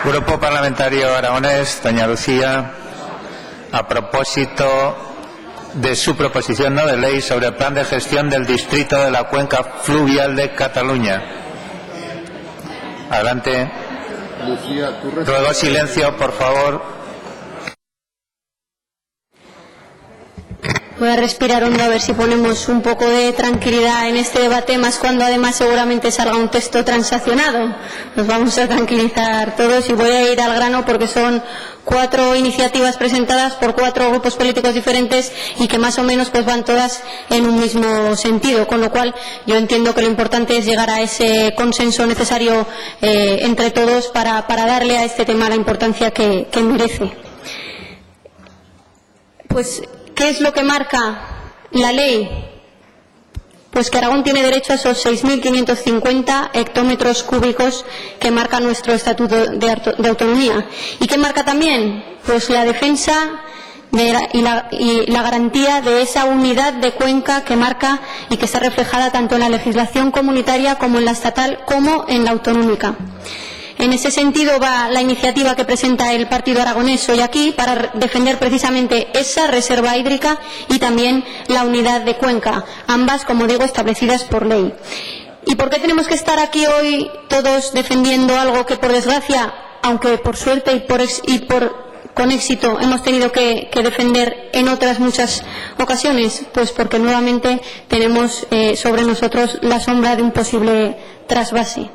Grupo Parlamentario Aragonés, doña Lucía, a propósito de su proposición no de ley sobre el plan de gestión del distrito de la cuenca fluvial de Cataluña. Adelante. Lucía, ruego silencio, por favor. Voy a respirar hondo a ver si ponemos un poco de tranquilidad en este debate, más cuando además seguramente salga un texto transaccionado. Nos vamos a tranquilizar todos y voy a ir al grano porque son 4 iniciativas presentadas por 4 grupos políticos diferentes y que más o menos pues van todas en un mismo sentido, con lo cual yo entiendo que lo importante es llegar a ese consenso necesario entre todos para darle a este tema la importancia que merece. Pues, ¿qué es lo que marca la ley? Pues que Aragón tiene derecho a esos 6.550 hectómetros cúbicos que marca nuestro Estatuto de Autonomía. ¿Y qué marca también? Pues la defensa y la garantía de esa unidad de cuenca que marca y que está reflejada tanto en la legislación comunitaria como en la estatal como en la autonómica. En ese sentido va la iniciativa que presenta el Partido Aragonés hoy aquí para defender precisamente esa reserva hídrica y también la unidad de cuenca, ambas, como digo, establecidas por ley. ¿Y por qué tenemos que estar aquí hoy todos defendiendo algo que, por desgracia, aunque por suerte y con éxito hemos tenido que defender en otras muchas ocasiones? Pues porque nuevamente tenemos sobre nosotros la sombra de un posible trasvase.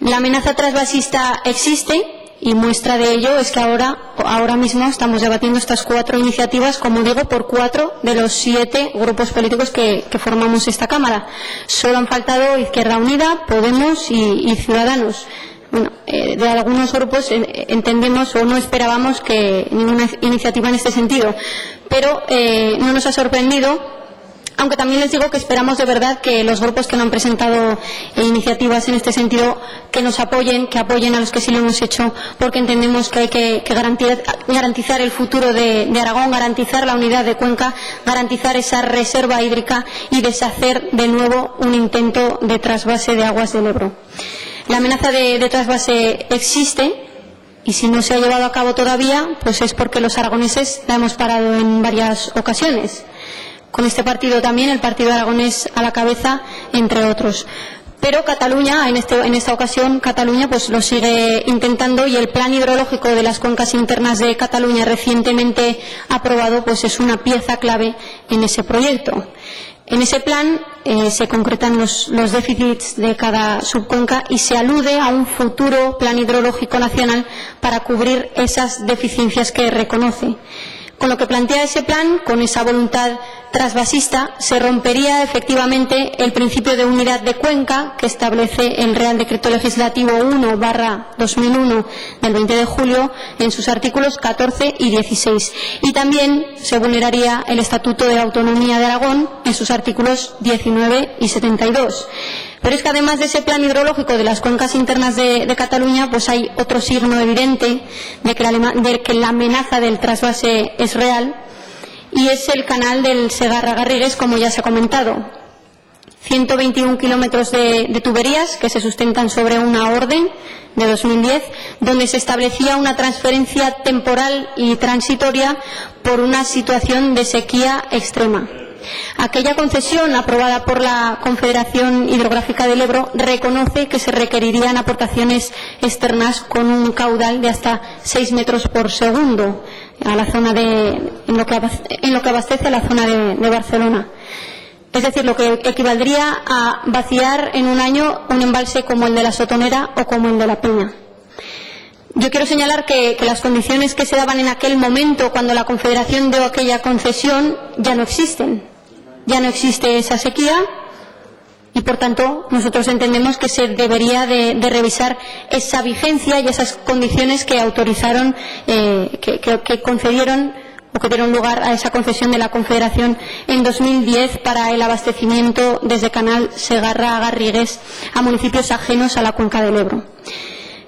La amenaza trasvasista existe y muestra de ello es que ahora mismo estamos debatiendo estas 4 iniciativas, como digo, por 4 de los 7 grupos políticos que formamos esta Cámara. Solo han faltado Izquierda Unida, Podemos y Ciudadanos. Bueno, de algunos grupos entendemos o no esperábamos que ninguna iniciativa en este sentido, pero no nos ha sorprendido. Aunque también les digo que esperamos de verdad que los grupos que no han presentado iniciativas en este sentido, que nos apoyen, que apoyen a los que sí lo hemos hecho, porque entendemos que hay que garantizar el futuro de Aragón, garantizar la unidad de cuenca, garantizar esa reserva hídrica y deshacer de nuevo un intento de trasvase de aguas del Ebro. La amenaza de trasvase existe. Y si no se ha llevado a cabo todavía, pues es porque los aragoneses la hemos parado en varias ocasiones. Con este partido también, el Partido Aragonés a la cabeza, entre otros. Pero Cataluña, en esta ocasión, Cataluña pues lo sigue intentando y el plan hidrológico de las cuencas internas de Cataluña recientemente aprobado pues es una pieza clave en ese proyecto. En ese plan se concretan los déficits de cada subcuenca y se alude a un futuro plan hidrológico nacional para cubrir esas deficiencias que reconoce. Con lo que plantea ese plan, con esa voluntad trasvasista, se rompería efectivamente el principio de unidad de cuenca que establece el Real Decreto Legislativo 1/2001 del 20 de julio en sus artículos 14 y 16. Y también se vulneraría el Estatuto de Autonomía de Aragón en sus artículos 19 y 72. Pero es que además de ese plan hidrológico de las cuencas internas de Cataluña, pues hay otro signo evidente de que la amenaza del trasvase es real, y es el canal del Segarra-Garrigues, como ya se ha comentado. 121 kilómetros de tuberías que se sustentan sobre una orden de 2010, donde se establecía una transferencia temporal y transitoria por una situación de sequía extrema. Aquella concesión aprobada por la Confederación Hidrográfica del Ebro reconoce que se requerirían aportaciones externas con un caudal de hasta 6 metros por segundo a la zona en lo que abastece a la zona de Barcelona. Es decir, lo que equivaldría a vaciar en un año un embalse como el de la Sotonera o como el de la Peña. Yo quiero señalar que las condiciones que se daban en aquel momento, cuando la Confederación dio aquella concesión, ya no existen. Ya no existe esa sequía y, por tanto, nosotros entendemos que se debería de revisar esa vigencia y esas condiciones que autorizaron, que concedieron o que dieron lugar a esa concesión de la Confederación en 2010 para el abastecimiento desde Canal Segarra-Garrigues a municipios ajenos a la cuenca del Ebro.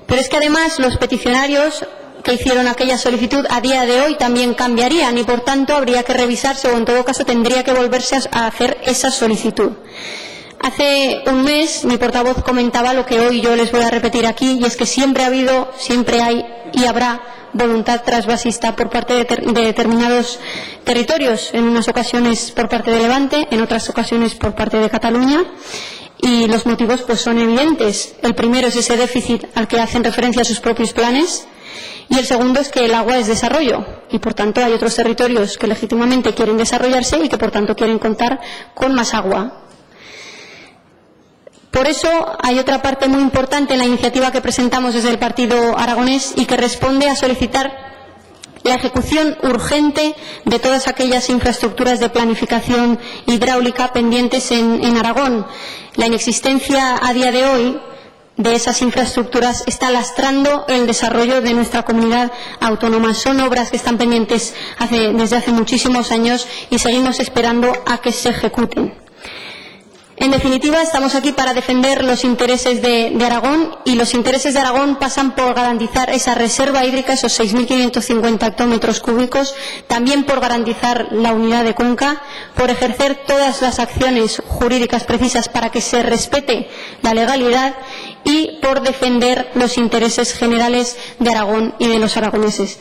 Pero es que además los peticionarios que hicieron aquella solicitud a día de hoy también cambiarían y, por tanto, habría que revisarse o, en todo caso, tendría que volverse a hacer esa solicitud. Hace un mes mi portavoz comentaba lo que hoy yo les voy a repetir aquí, y es que siempre ha habido, siempre hay y habrá voluntad trasvasista por parte de determinados territorios, en unas ocasiones por parte de Levante, en otras ocasiones por parte de Cataluña, y los motivos pues son evidentes. El primero es ese déficit al que hacen referencia sus propios planes, y el segundo es que el agua es desarrollo, y por tanto hay otros territorios que legítimamente quieren desarrollarse y que por tanto quieren contar con más agua. Por eso hay otra parte muy importante en la iniciativa que presentamos desde el Partido Aragonés y que responde a solicitar la ejecución urgente de todas aquellas infraestructuras de planificación hidráulica pendientes en Aragón. La inexistencia a día de hoy de esas infraestructuras está lastrando el desarrollo de nuestra comunidad autónoma. Son obras que están pendientes desde hace muchísimos años y seguimos esperando a que se ejecuten. En definitiva, estamos aquí para defender los intereses de Aragón, y los intereses de Aragón pasan por garantizar esa reserva hídrica, esos 6.550 hectómetros cúbicos, también por garantizar la unidad de cuenca, por ejercer todas las acciones jurídicas precisas para que se respete la legalidad y por defender los intereses generales de Aragón y de los aragoneses.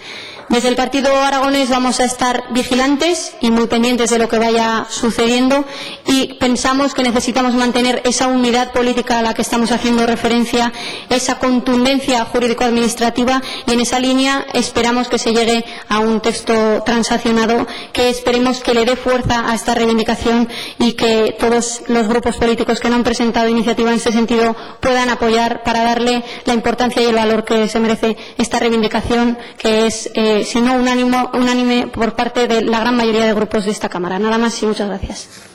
Desde el Partido Aragonés vamos a estar vigilantes y muy pendientes de lo que vaya sucediendo, y pensamos que necesitamos mantener esa unidad política a la que estamos haciendo referencia, esa contundencia jurídico-administrativa, y en esa línea esperamos que se llegue a un texto transaccionado que esperemos que le dé fuerza a esta reivindicación y que todos los grupos políticos que no han presentado iniciativa en este sentido puedan apoyar para darle la importancia y el valor que se merece esta reivindicación, que es si no unánime por parte de la gran mayoría de grupos de esta Cámara. Nada más y muchas gracias.